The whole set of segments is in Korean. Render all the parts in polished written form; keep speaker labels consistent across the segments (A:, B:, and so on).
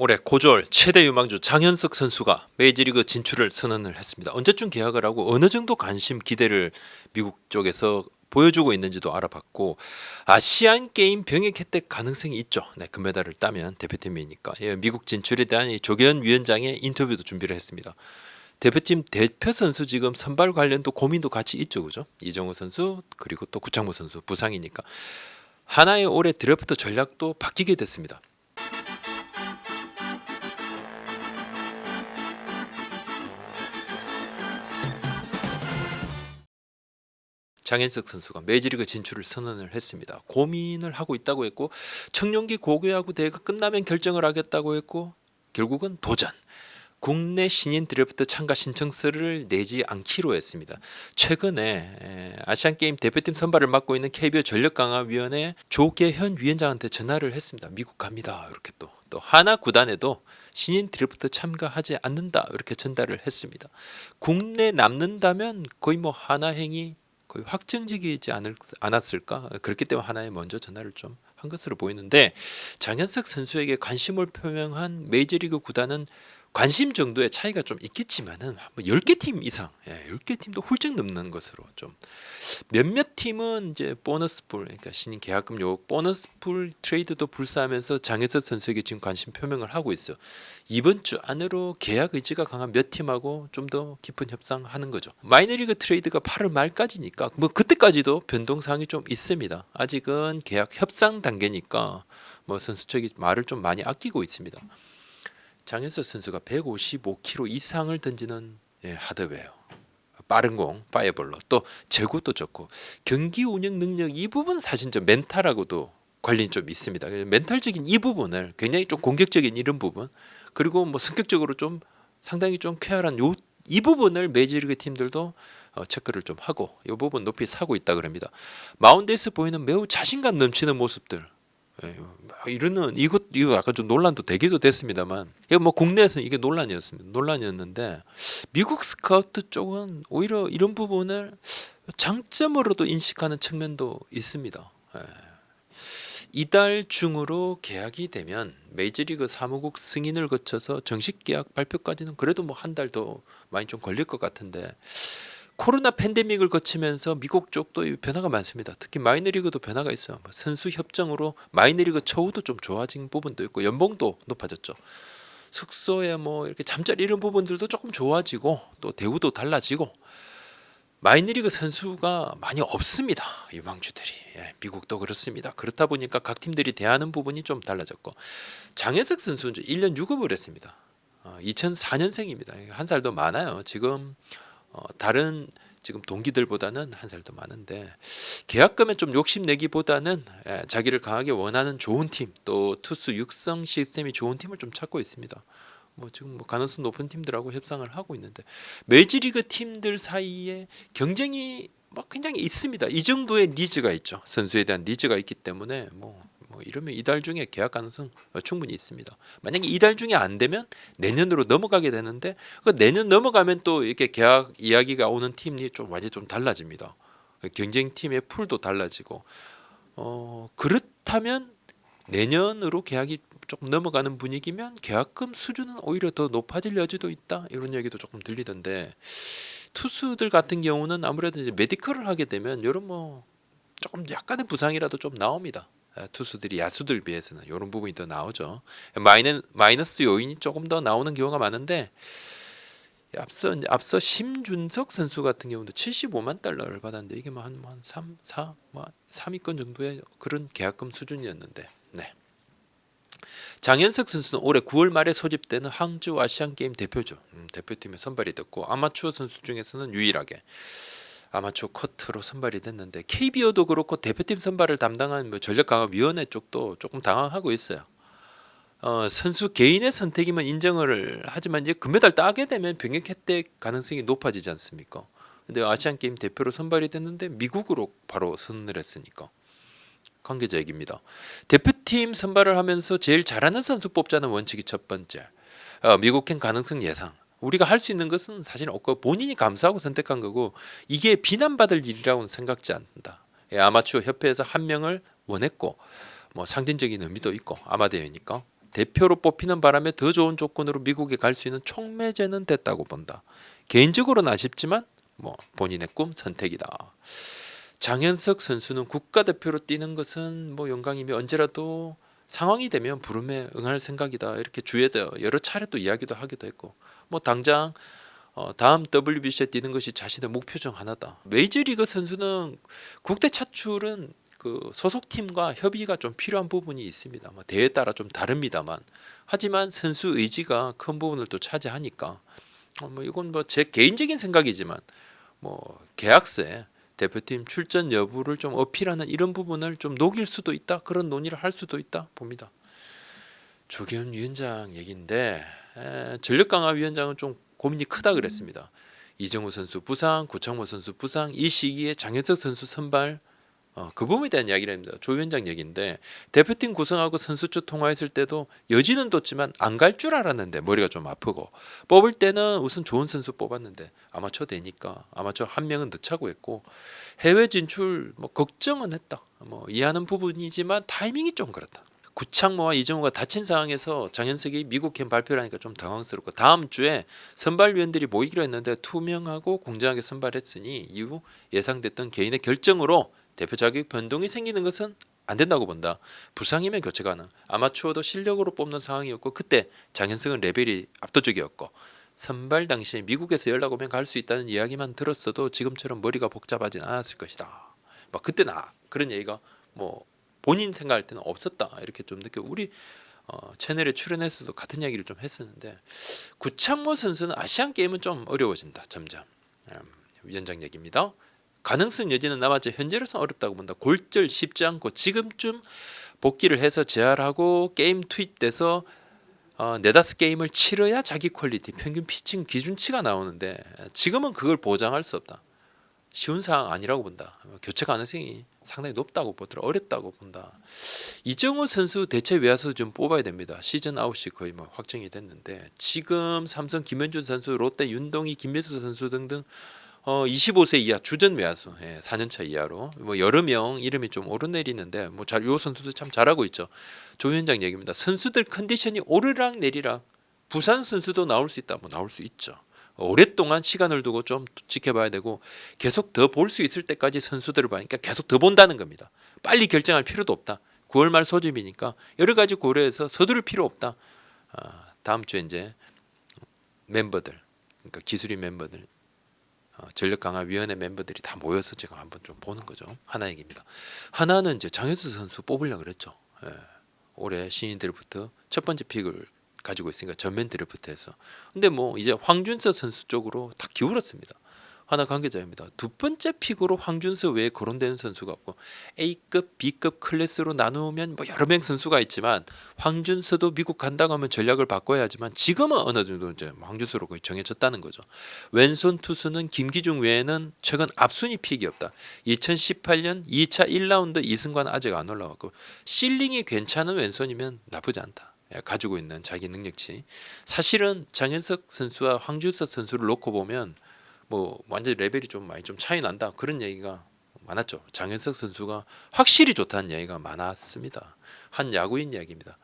A: 올해 고졸 최대 유망주 장현석 선수가 메이저리그 진출을 선언을 했습니다. 언제쯤 계약을 하고 어느 정도 관심 기대를 미국 쪽에서 보여주고 있는지도 알아봤고, 아시안 게임 병역 혜택 가능성이 있죠. 네, 금메달을 따면 대표팀이니까. 예, 미국 진출에 대한 이 조계현 위원장의 인터뷰도 준비를 했습니다. 대표팀 대표 선수 지금 선발 관련도 고민도 같이 있죠, 그죠? 이정우 선수 그리고 또 구창모 선수 부상이니까 하나의 올해 드래프트 전략도 바뀌게 됐습니다. 장현석 선수가 메이저리그 진출을 선언을 했습니다. 고민을 하고 있다고 했고, 청룡기 고교야구 대회가 끝나면 결정을 하겠다고 했고, 결국은 도전. 국내 신인 드래프트 참가 신청서를 내지 않기로 했습니다. 최근에 아시안게임 대표팀 선발을 맡고 있는 KBO 전력강화위원회 조계현 위원장한테 전화를 했습니다. 미국 갑니다. 이렇게 또 하나 구단에도 신인 드래프트 참가하지 않는다. 이렇게 전달을 했습니다. 국내 남는다면 거의 뭐 하나행이 거의 확정적이지 않았을까? 그렇기 때문에 하나에 먼저 전화를 좀 한 것으로 보이는데, 장현석 선수에게 관심을 표명한 메이저리그 구단은 관심 정도의 차이가 좀 있겠지만은 뭐 10개 팀 이상, 10개 팀도 훌쩍 넘는 것으로 좀, 몇몇 팀은 이제 보너스 풀, 그러니까 신인 계약금 요 보너스 풀 트레이드도 불사하면서 장현석 선수에게 지금 관심 표명을 하고 있어. 이번 주 안으로 계약 의지가 강한 몇 팀하고 좀 더 깊은 협상하는 거죠. 마이너리그 트레이드가 8월 말까지니까 뭐 그때까지도 변동사항이 좀 있습니다. 아직은 계약 협상 단계니까 뭐 선수 측이 말을 좀 많이 아끼고 있습니다. 장현석 선수가 155km 이상을 던지는 하드웨어, 빠른 공, 파이어볼로, 또 제구도 좋고 경기 운영 능력, 이 부분은 사실 좀 멘탈하고도 관련이 좀 있습니다. 멘탈적인 이 부분을 굉장히 좀 공격적인 이런 부분, 그리고 뭐 성격적으로 좀 상당히 좀 쾌활한 이 부분을 메이저리그 팀들도 체크를 좀 하고 이 부분 높이 사고 있다 그럽니다. 마운드에서 보이는 매우 자신감 넘치는 모습들, 이거는 이거 약간 좀 논란도 되기도 됐습니다만, 이거 뭐 국내에서는 이게 논란이었는데 미국 스카우트 쪽은 오히려 이런 부분을 장점으로도 인식하는 측면도 있습니다. 이달 중으로 계약이 되면 메이저리그 사무국 승인을 거쳐서 정식 계약 발표까지는 그래도 뭐 한 달 더 많이 좀 걸릴 것 같은데, 코로나 팬데믹을 거치면서 미국 쪽도 변화가 많습니다. 특히 마이너리그도 변화가 있어요. 선수 협정으로 마이너리그 처우도 좀 좋아진 부분도 있고 연봉도 높아졌죠. 숙소에 뭐 이렇게 잠자리 이런 부분들도 조금 좋아지고 또 대우도 달라지고, 마이너리그 선수가 많이 없습니다. 유망주들이. 미국도 그렇습니다. 그렇다 보니까 각 팀들이 대하는 부분이 좀 달라졌고, 장현석 선수는 1년 6급을 했습니다. 2004년생입니다. 한 살 더 많아요. 지금 다른 지금 동기들보다는 한 살 더 많은데, 계약금에 좀 욕심내기보다는 자기를 강하게 원하는 좋은 팀, 또 투수 육성 시스템이 좋은 팀을 좀 찾고 있습니다. 뭐 지금 뭐 가능성 높은 팀들하고 협상을 하고 있는데, 메이저리그 팀들 사이에 경쟁이 뭐 굉장히 있습니다. 이 정도의 니즈가 있죠. 선수에 대한 니즈가 있기 때문에 뭐 이러면 이달 중에 계약 가능성 충분히 있습니다. 만약에 이달 중에 안 되면 내년으로 넘어가게 되는데, 그 내년 넘어가면 또 이렇게 계약 이야기가 오는 팀이 좀 완전히 좀 달라집니다. 경쟁팀의 풀도 달라지고, 그렇다면 내년으로 계약이 조금 넘어가는 분위기면 계약금 수준은 오히려 더 높아질 여지도 있다, 이런 얘기도 조금 들리던데, 투수들 같은 경우는 아무래도 이제 메디컬을 하게 되면 이런 뭐 조금 약간의 부상이라도 좀 나옵니다. 투수들이 야수들 비해서는 이런 부분이 더 나오죠. 마이너스 요인이 조금 더 나오는 경우가 많은데, 앞서 심준석 선수 같은 경우도 75만 달러를 받았는데 이게 뭐 한 3, 4, 뭐 3위권 정도의 그런 계약금 수준이었는데, 네. 장현석 선수는 올해 9월 말에 소집되는 항저우 아시안게임 대표죠. 대표팀에 선발이 됐고, 아마추어 선수 중에서는 유일하게 아마추어 커트로 선발이 됐는데, KBO도 그렇고 대표팀 선발을 담당한 뭐 전력강화위원회 쪽도 조금 당황하고 있어요. 선수 개인의 선택이면 인정을 하지만 이제 금메달 따게 되면 병역 혜택 가능성이 높아지지 않습니까? 근데 아시안게임 대표로 선발이 됐는데 미국으로 바로 선언을 했으니까 관계자 얘기입니다. 대표팀 선발을 하면서 제일 잘하는 선수 뽑자는 원칙이 첫 번째. 미국행 가능성 예상. 우리가 할 수 있는 것은 사실 없고 본인이 감수하고 선택한 거고, 이게 비난받을 일이라고는 생각지 않는다. 아마추어 협회에서 한 명을 원했고 뭐 상징적인 의미도 있고 아마대회니까 대표로 뽑히는 바람에 더 좋은 조건으로 미국에 갈 수 있는 촉매제는 됐다고 본다. 개인적으로는 아쉽지만 뭐 본인의 꿈 선택이다. 장현석 선수는 국가대표로 뛰는 것은 뭐 영광이며 언제라도 상황이 되면 부름에 응할 생각이다. 이렇게 주위에서 여러 차례 또 이야기도 하기도 했고 뭐 당장 다음 WBC에 뛰는 것이 자신의 목표 중 하나다. 메이저리그 선수는 국대 차출은 그 소속팀과 협의가 좀 필요한 부분이 있습니다. 뭐 대회에 따라 좀 다릅니다만 하지만 선수 의지가 큰 부분을 또 차지하니까 뭐 이건 뭐 제 개인적인 생각이지만 뭐 계약서에 대표팀 출전 여부를 좀 어필하는 이런 부분을 좀 녹일 수도 있다. 그런 논의를 할 수도 있다 봅니다. 조계훈 위원장 얘기인데 전력강화위원장은 좀 고민이 크다 그랬습니다. 이정우 선수 부상, 구창모 선수 부상, 이 시기에 장현석 선수 선발 그 부분에 대한 이야기를 합니다. 조 위원장 얘기인데 대표팀 구성하고 선수촌 통화했을 때도 여지는 뒀지만 안 갈 줄 알았는데 머리가 좀 아프고 뽑을 때는 우선 좋은 선수 뽑았는데 아마추어 되니까 아마추어 한 명은 넣자고 했고 해외 진출 뭐 걱정은 했다. 뭐 이해하는 부분이지만 타이밍이 좀 그렇다. 구창모와 이정우가 다친 상황에서 장현석이 미국 캠 발표를 하니까 좀 당황스럽고 다음 주에 선발위원들이 모이기로 했는데 투명하고 공정하게 선발했으니 이후 예상됐던 개인의 결정으로 대표 자격 변동이 생기는 것은 안 된다고 본다. 부상이면 교체 가능. 아마추어도 실력으로 뽑는 상황이었고 그때 장현석은 레벨이 압도적이었고 선발 당시에 미국에서 연락 오면 갈 수 있다는 이야기만 들었어도 지금처럼 머리가 복잡하진 않았을 것이다. 막 그때는 그런 얘기가 뭐 본인 생각할 때는 없었다 이렇게 좀 느껴. 우리 채널에 출연해서도 같은 이야기를 좀 했었는데 구창모 선수는 아시안 게임은 좀 어려워진다 점점. 위원장 얘기입니다. 가능성 여지는 남았지 현재로서는 어렵다고 본다. 골절 쉽지 않고 지금쯤 복귀를 해서 재활하고 게임 투입돼서 네다섯 게임을 치러야 자기 퀄리티 평균 피칭 기준치가 나오는데 지금은 그걸 보장할 수 없다. 쉬운 상황 아니라고 본다. 교체 가능성이 상당히 높다고 보더라. 어렵다고 본다. 이정우 선수 대체 외야수 좀 뽑아야 됩니다. 시즌 아웃이 거의 뭐 확정이 됐는데 지금 삼성 김현준 선수, 롯데 윤동희, 김민수 선수 등등 25세 이하 주전 외야수 4년차 이하로 뭐 여러 명 이름이 좀 오르내리는데 뭐 요 선수도 참 잘하고 있죠. 조 위원장 얘기입니다. 선수들 컨디션이 오르락 내리락 부산 선수도 나올 수 있다. 뭐 나올 수 있죠. 오랫동안 시간을 두고 좀 지켜봐야 되고 계속 더 볼 수 있을 때까지 선수들을 봐니까 계속 더 본다는 겁니다. 빨리 결정할 필요도 없다. 9월 말 소집이니까 여러 가지 고려해서 서두를 필요 없다. 다음 주에 이제 멤버들, 그러니까 기술인 멤버들, 전력강화위원회 멤버들이 다 모여서 제가 한번 좀 보는 거죠. 하나 얘기입니다. 하나는 이제 장현수 선수 뽑으려고 그랬죠. 올해 신인 드래프트 첫 번째 픽을 가지고 있으니까 전면 드래프트에서. 근데 뭐 이제 황준서 선수 쪽으로 다 기울었습니다. 하나 관계자입니다. 두 번째 픽으로 황준서 외에 거론되는 선수가 없고 A급, B급 클래스로 나누면 뭐 여러 명 선수가 있지만 황준서도 미국 간다고 하면 전략을 바꿔야 하지만 지금은 어느 정도 이제 황준서로 거의 정해졌다는 거죠. 왼손 투수는 김기중 외에는 최근 앞순위 픽이 없다. 2018년 2차 1라운드 이승관 아직 안 올라왔고 실링이 괜찮은 왼손이면 나쁘지 않다. 가지고 있는 자기 능력치. 사실은 장현석 선수와 황준서 선수를 놓고 보면 뭐 완전 레벨이 좀 많이 좀 차이 난다 그런 얘기가 많았죠. 장현석 선수가 확실히 좋다는 얘기가 많았습니다. 한 야구인 이야기입니다.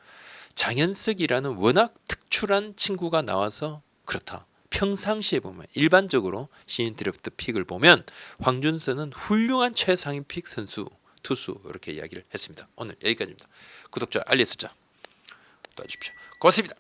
A: 장현석이라는 워낙 특출한 친구가 나와서 그렇다. 평상시에 보면 일반적으로 신인 드래프트 픽을 보면 황준서는 훌륭한 최상위 픽 선수 투수 이렇게 이야기를 했습니다. 오늘 여기까지입니다. 구독자 알림 숫자 도와주십시오. 고맙습니다.